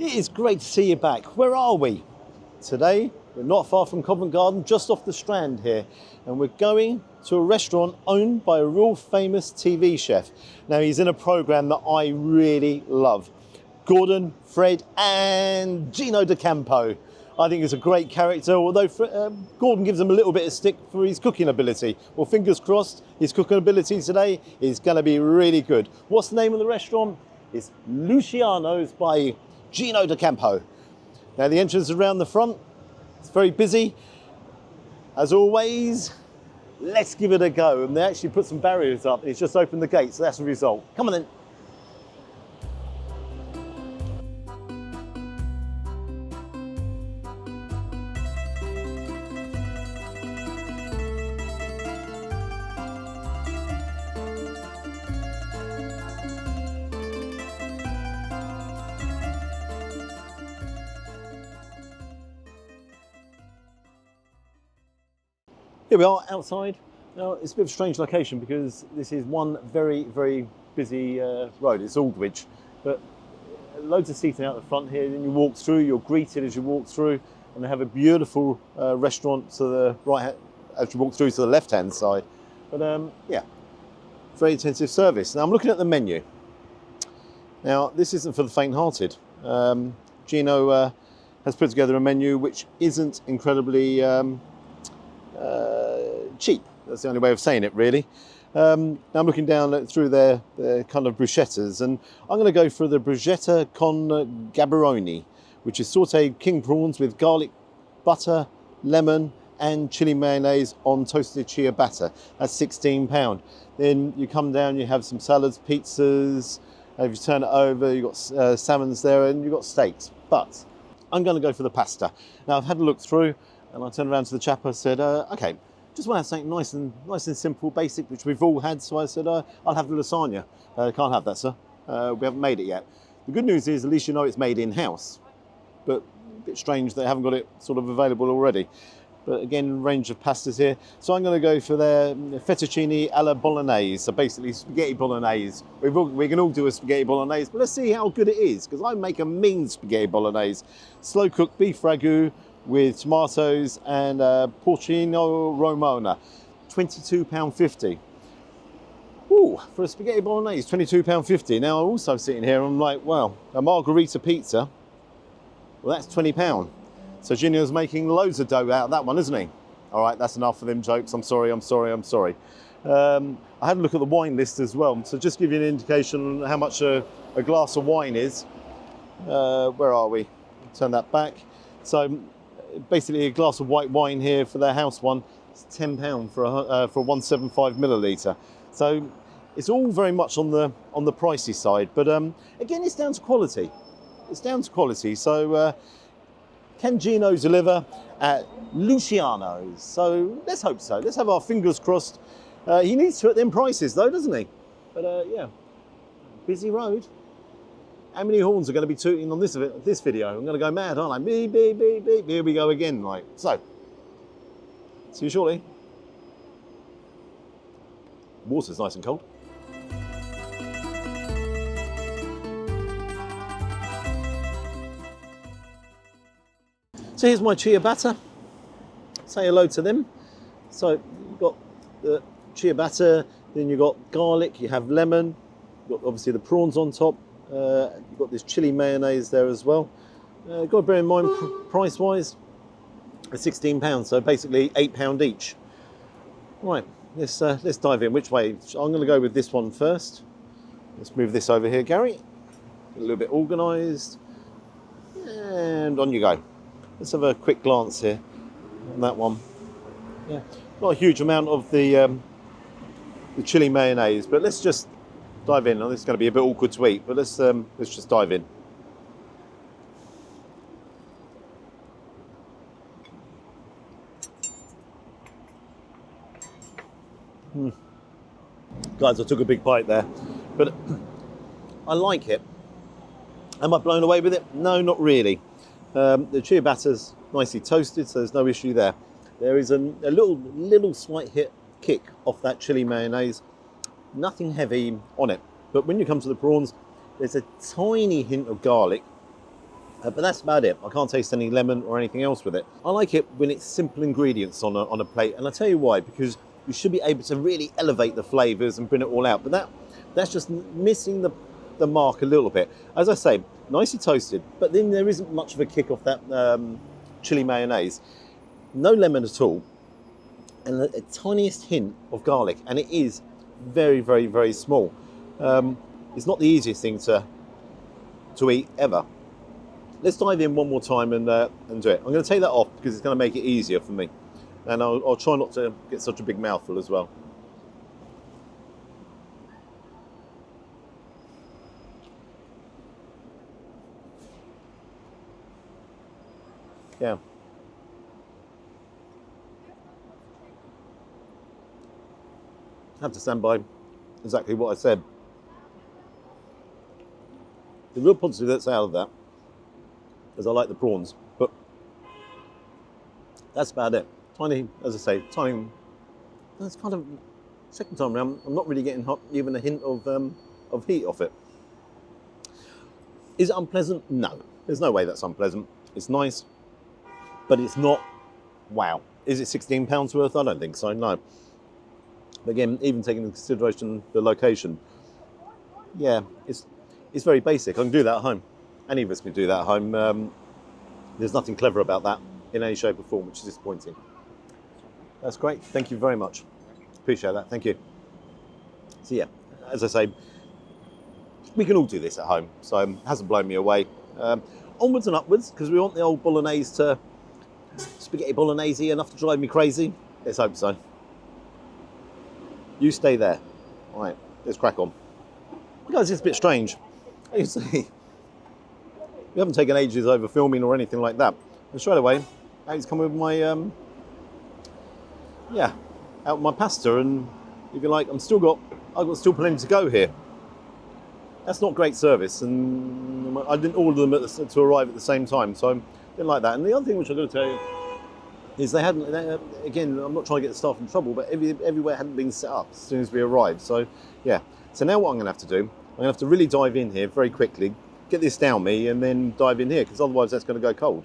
It is great to see you back. Where are we? Today, we're not far from Covent Garden, just off the Strand here. And we're going to a restaurant owned by a real famous TV chef. Now, he's in a programme that I really love. Gordon, Fred and Gino D'Acampo. I think he's a great character, although Gordon gives him a little bit of stick for his cooking ability. Well, fingers crossed, his cooking ability today is going to be really good. What's the name of the restaurant? It's Luciano's by Gino D'Acampo. Now the entrance is around the front. It's very busy. As always, let's give it a go. And they actually put some barriers up. It's just opened the gate, so that's the result. Come on then. Here we are outside. Now it's a bit of a strange location because this is one very, very busy road. It's Aldwych, but loads of seating out the front here. Then you walk through, you're greeted as you walk through, and they have a beautiful restaurant to the right as you walk through to the left-hand side. But yeah, very intensive service. Now I'm looking at the menu. Now this isn't for the faint-hearted. Gino has put together a menu which isn't incredibly cheap. That's the only way of saying it, really. Now I'm looking down through their kind of bruschettas, and I'm going to go for the bruschetta con gaberoni, which is sautéed king prawns with garlic, butter, lemon and chili mayonnaise on toasted ciabatta. That's £16. Then you come down, you have some salads, pizzas. If you turn it over, you've got salmons there and you've got steaks. But I'm going to go for the pasta. Now I've had a look through, and I turned around to the chap. I said, okay, just want to have something nice and simple, basic, which we've all had. So I said, I'll have the lasagna. Can't have that, sir. We haven't made it yet. The good news is, at least you know it's made in-house. But a bit strange they haven't got it sort of available already. But again, range of pastas here. So I'm going to go for their fettuccine alla bolognese. So basically spaghetti bolognese. We can all do a spaghetti bolognese, but let's see how good it is, because I make a mean spaghetti bolognese. Slow cooked beef ragu with tomatoes and porcino romano, £22.50. Ooh, for a spaghetti bolognese, £22.50. Now I'm also sitting here and I'm like, well, a margherita pizza, well that's £20. So Gino's making loads of dough out of that one, isn't he? All right, that's enough for them jokes. I'm sorry. I had a look at the wine list as well. So just give you an indication on how much a glass of wine is. Where are we? Turn that back. So basically a glass of white wine here for their house one, it's £10 for a 175 milliliter. So it's all very much on the pricey side, but again, it's down to quality. So can Gino deliver at Luciano's? So let's hope so. Let's have our fingers crossed. He needs to at them prices though, doesn't he? But yeah, busy road. How many horns are going to be tooting on this video? I'm going to go mad, aren't I? Beep, beep, beep, beep. Here we go again. Right. So, see you shortly. Water's nice and cold. So here's my ciabatta. Say hello to them. So you've got the ciabatta, then you've got garlic, you have lemon, you've got obviously the prawns on top. You've got this chili mayonnaise there as well. Got to bear in mind, price-wise, it's £16, so basically £8 each. Right, let's dive in. Which way? I'm going to go with this one first. Let's move this over here, Gary. A little bit organised, and on you go. Let's have a quick glance here on that one. Yeah, not a huge amount of the chili mayonnaise, but let's just dive in. This is going to be a bit awkward to eat, but let's just dive in. Guys, I took a big bite there, but I like it. Am I blown away with it? No, not really. The ciabatta's nicely toasted, so there's no issue there. There is a little slight kick off that chili mayonnaise. Nothing heavy on it, but when you come to the prawns, there's a tiny hint of garlic, But that's about it. I can't taste any lemon or anything else with it. I like it when it's simple ingredients on a plate, and I'll tell you why, because you should be able to really elevate the flavours and bring it all out. But that's just missing the mark a little bit. As I say, nicely toasted, but then there isn't much of a kick off that chili mayonnaise. No lemon at all, and a tiniest hint of garlic, and it is very, very, very small. It's not the easiest thing to eat ever. Let's dive in one more time and do it. I'm going to take that off because it's going to make it easier for me. And I'll try not to get such a big mouthful as well. Yeah. I have to stand by exactly what I said. The real positive that's out of that is I like the prawns, but that's about it. Tiny, as I say, tiny. That's kind of second time around. I'm not really getting even a hint of heat off it. Is it unpleasant? No, there's no way that's unpleasant. It's nice, but it's not. Wow, is it £16 worth? I don't think so. No. But again, even taking into consideration the location, yeah, it's very basic. I can do that at home. Any of us can do that at home. There's nothing clever about that in any shape or form, which is disappointing. That's great. Thank you very much. Appreciate that. Thank you. So yeah, as I say, we can all do this at home. So it hasn't blown me away. Onwards and upwards, because we want the old bolognese to, spaghetti bolognese enough to drive me crazy. Let's hope so. You stay there. All right, let's crack on. Guys, it's a bit strange. You see, we haven't taken ages over filming or anything like that. And straight away, Alex come with my, out my pasta, and if you like, I've got still plenty to go here. That's not great service, and I didn't order them to arrive at the same time, so I didn't like that. And the other thing which I'm going to tell you is again, I'm not trying to get the staff in trouble, but everywhere hadn't been set up as soon as we arrived. So yeah, so now what I'm going to have to do, I'm going to have to really dive in here very quickly, get this down me, and then dive in here, because otherwise that's going to go cold.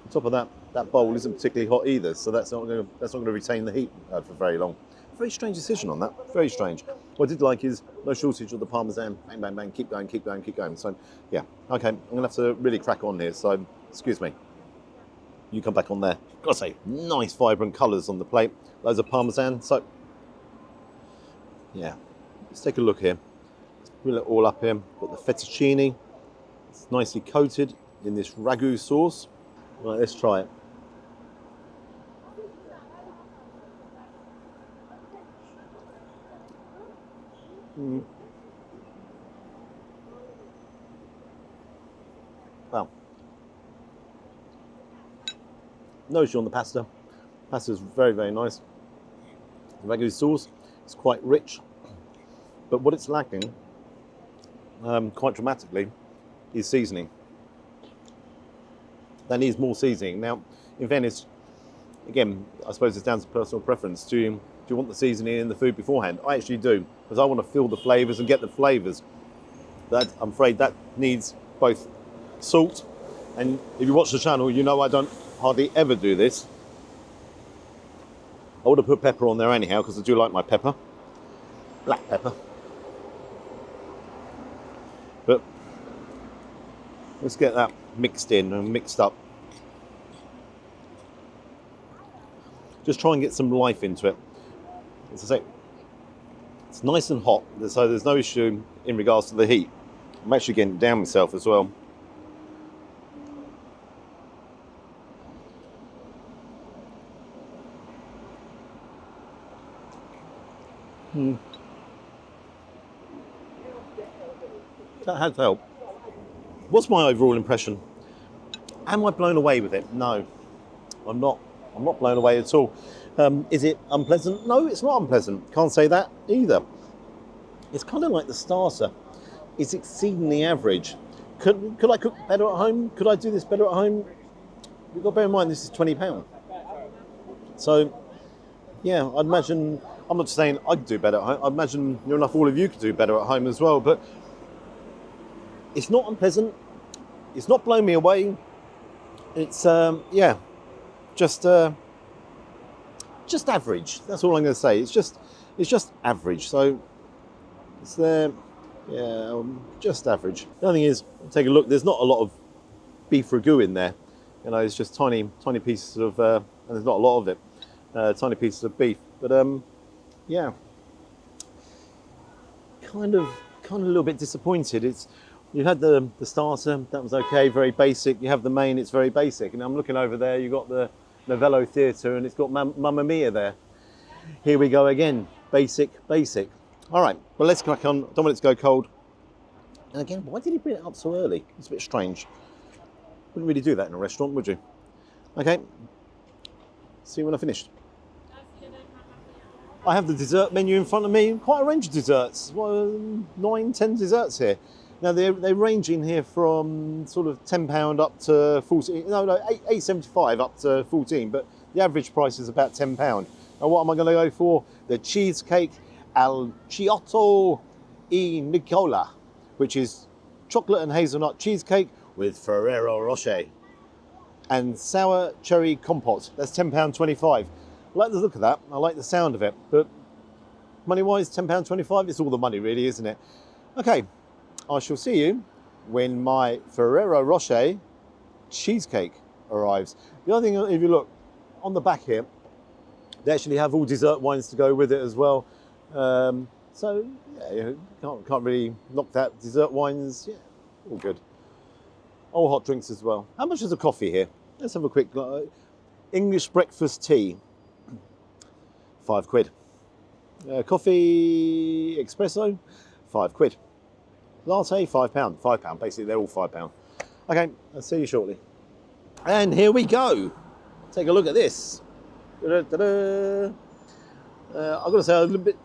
On top of that bowl isn't particularly hot either, so that's not going to retain the heat for very long. Very strange decision on that. Very strange. What I did like is no shortage of the parmesan. Bang, bang, bang. Keep going, keep going, keep going. So yeah, okay. I'm going to have to really crack on here. So excuse me. You come back on there. Gotta say, nice vibrant colours on the plate. Loads of parmesan. So yeah, let's take a look here. Let's put it all up here. Got the fettuccine. It's nicely coated in this ragu sauce. Right, let's try it. Wow. No issue on the pasta. Pasta's very, very nice. The ragu sauce is quite rich, but what it's lacking, quite dramatically, is seasoning. That needs more seasoning. Now, in fairness, again, I suppose it's down to personal preference. Do you want the seasoning in the food beforehand? I actually do, because I want to feel the flavours and get the flavours. But I'm afraid that needs both salt, and if you watch the channel, you know I don't hardly ever do this. I would have put pepper on there anyhow, because I do like my pepper. Black pepper. But let's get that mixed in and mixed up. Just try and get some life into it. As I say, it's nice and hot, so there's no issue in regards to the heat. I'm actually getting it down myself as well. That has helped. What's my overall impression? Am I blown away with it? No, I'm not. I'm not blown away at all. Is it unpleasant? No, it's not unpleasant. Can't say that either. It's kind of like the starter. It's exceedingly average. Could I cook better at home? Could I do this better at home? You've got to bear in mind this is £20. So, yeah, I'd imagine, I'm not saying I could do better at home. I imagine near enough all of you could do better at home as well. But it's not unpleasant. It's not blown me away. It's yeah, just average. That's all I'm going to say. It's just average. So it's there, yeah, just average. The other thing is, take a look. There's not a lot of beef ragu in there. You know, it's just tiny pieces of, and there's not a lot of it. Tiny pieces of beef, but yeah, kind of a little bit disappointed. It's, you had the starter, that was okay, very basic. You have the main, it's very basic. And I'm looking over there, you've got the Novello Theatre, and it's got Mamma Mia there. Here we go again, basic. All right, well, let's crack on. Don't want it to go cold. And again, why did he bring it up so early? It's a bit strange. Wouldn't really do that in a restaurant, would you? Okay, see you when I finished. I have the dessert menu in front of me, quite a range of desserts, 9, 10 desserts here. Now they range in here from sort of £10 up to 14, no, £8.75 up to 14, but the average price is about £10. Now what am I going to go for? The cheesecake al Ciotto e Nicola, which is chocolate and hazelnut cheesecake with Ferrero Rocher and sour cherry compote. That's £10.25. I like the look of that, I like the sound of it, but money-wise, £10.25, it's all the money really, isn't it? Okay, I shall see you when my Ferrero Rocher cheesecake arrives. The other thing, if you look on the back here, they actually have all dessert wines to go with it as well. So yeah, you can't really knock that. Dessert wines, yeah, all good. All hot drinks as well. How much is a coffee here? Let's have a quick English breakfast tea. £5. Coffee espresso, £5. Latte, £5. £5, basically, they're all £5. Okay, I'll see you shortly. And here we go. Take a look at this. I've got to say, a little bit,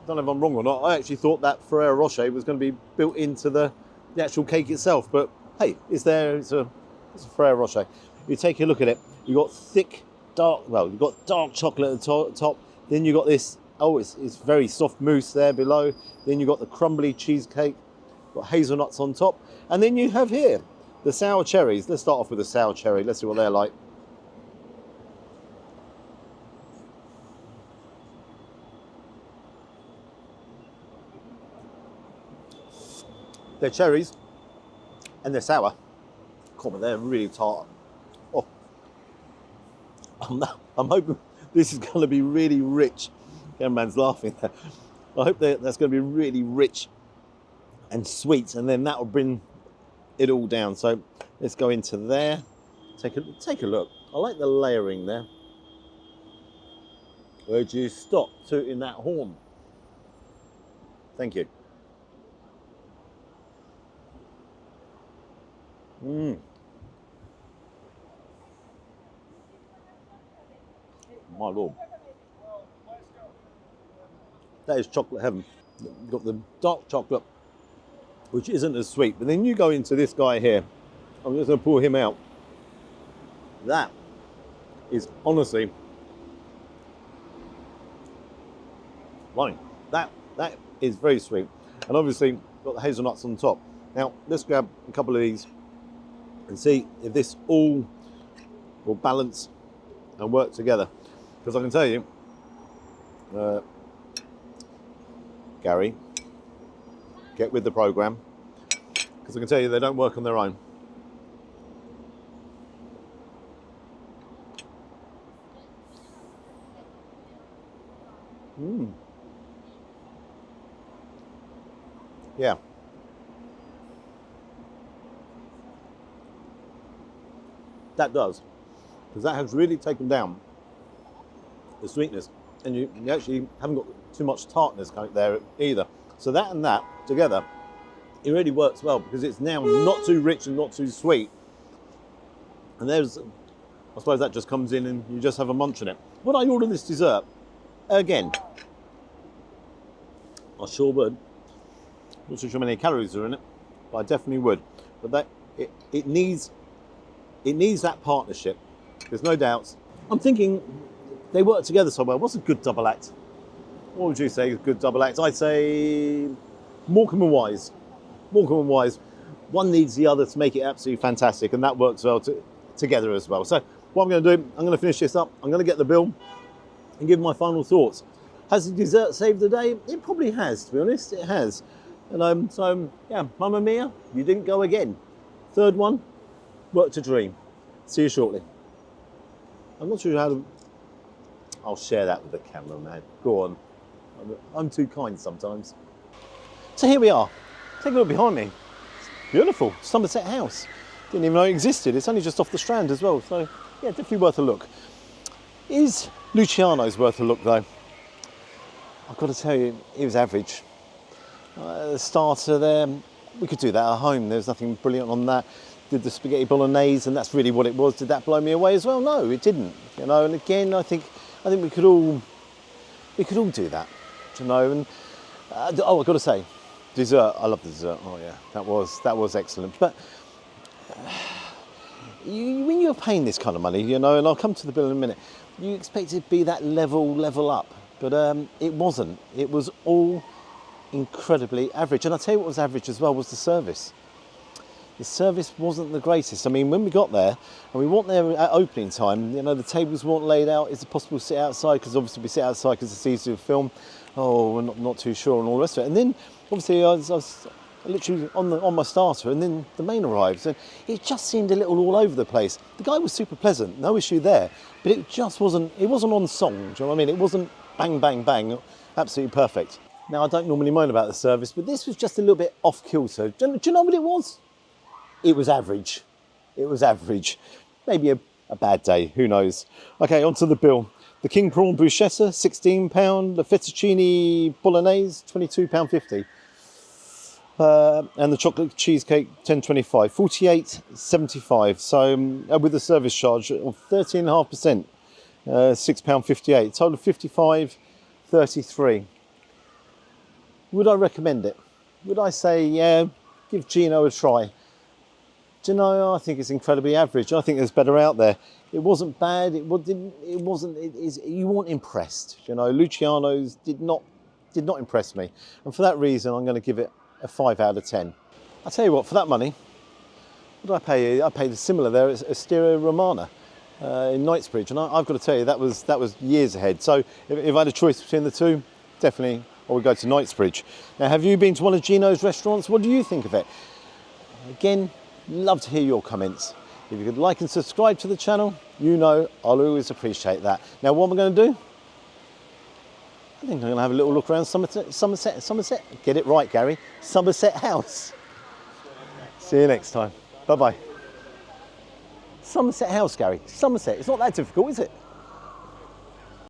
I don't know if I'm wrong or not, I actually thought that Ferrero Rocher was going to be built into the actual cake itself, but hey, it's a Ferrero Rocher. You take a look at it, you've got thick, you've got dark chocolate at the top, then you've got this, it's very soft mousse there below, then you've got the crumbly cheesecake, got hazelnuts on top, and then you have here the sour cherries. Let's start off with the sour cherry, let's see what they're like. They're cherries and they're sour. Come on, they're really tart. Oh, I'm hoping this is going to be really rich. Cameraman's laughing there. I hope that's going to be really rich and sweet, and then that will bring it all down. So let's go into there. Take a look. I like the layering there. Where'd you stop tooting that horn? Thank you. My Lord. That is chocolate heaven. You've got the dark chocolate, which isn't as sweet, but then you go into this guy here. I'm just going to pull him out. That is honestly, fine. That is very sweet, and obviously got the hazelnuts on top. Now let's grab a couple of these and see if this all will balance and work together. Because I can tell you, Gary, get with the program, because I can tell you they don't work on their own. Yeah. That does, because that has really taken down the sweetness, and you actually haven't got too much tartness there either. So that and that together, it really works well, because it's now not too rich and not too sweet. And there's, I suppose that just comes in and you just have a munch on it. Would I order this dessert again? I sure would. Not so sure how many calories are in it, but I definitely would. But it needs that partnership. There's no doubts. I'm thinking they work together so well. What's a good double act? What would you say is a good double act? I'd say Morecambe and Wise. Morecambe and Wise. one needs the other to make it absolutely fantastic, and that works well together as well. So what I'm going to do, I'm going to finish this up, I'm going to get the bill and give my final thoughts. Has the dessert saved the day? It probably has, to be honest, it has. And so, yeah, Mamma Mia, you didn't go again. Third one, worked a dream. See you shortly. I'm not sure how to... I'll share that with the camera, man. Go on. I'm too kind sometimes. So here we are. Take a look behind me. It's beautiful. Somerset House. Didn't even know it existed. It's only just off the Strand as well. So, yeah, definitely worth a look. Is Luciano's worth a look, though? I've got to tell you, it was average. The starter there, we could do that at home. There's nothing brilliant on that. Did the spaghetti bolognese, and that's really what it was. Did that blow me away as well? No, it didn't. You know, and again, I think we could all do that. You know, and oh, I've got to say, dessert. I love the dessert. Oh yeah, that was excellent. But when you're paying this kind of money, you know, and I'll come to the bill in a minute, you expect it to be that level up, but it wasn't. It was all incredibly average. And I'll tell you what was average as well was the service. The service wasn't the greatest. I mean, when we got there, and we weren't there at opening time, you know, the tables weren't laid out. Is it possible to sit outside? Because obviously we sit outside because it's easier to film. Oh, we're not too sure and all the rest of it. And then, obviously, I was literally on my starter, and then the main arrives, and it just seemed a little all over the place. The guy was super pleasant, no issue there, but it just wasn't on song, do you know what I mean? It wasn't bang, bang, bang, absolutely perfect. Now, I don't normally moan about the service, but this was just a little bit off kilter. Do you know what it was? It was average. It was average. Maybe a bad day, who knows. Okay, on to the bill. The king prawn bruschetta, £16. The fettuccine bolognese, £22.50. And the chocolate cheesecake, £10.25. £48.75. So with the service charge of 13.5%, £6.58. Total of £55.33. Would I recommend it? Would I say, yeah, give Gino a try? Do you know, I think it's incredibly average. I think there's better out there. It wasn't bad. You weren't impressed. You know, Luciano's did not impress me. And for that reason, I'm going to give it a 5 out of 10. I'll tell you what, for that money, what did I pay you? I paid similar there at Osteria Romana in Knightsbridge. And I've got to tell you, that was years ahead. So if I had a choice between the two, definitely I would go to Knightsbridge. Now, have you been to one of Gino's restaurants? What do you think of it? Again, love to hear your comments. If you could like and subscribe to the channel, you know I'll always appreciate that. Now, what am I going to do? I think I'm going to have a little look around Somerset. Get it right, Gary. Somerset House. See you next time. Bye-bye. Somerset House, Gary. Somerset. It's not that difficult, is it?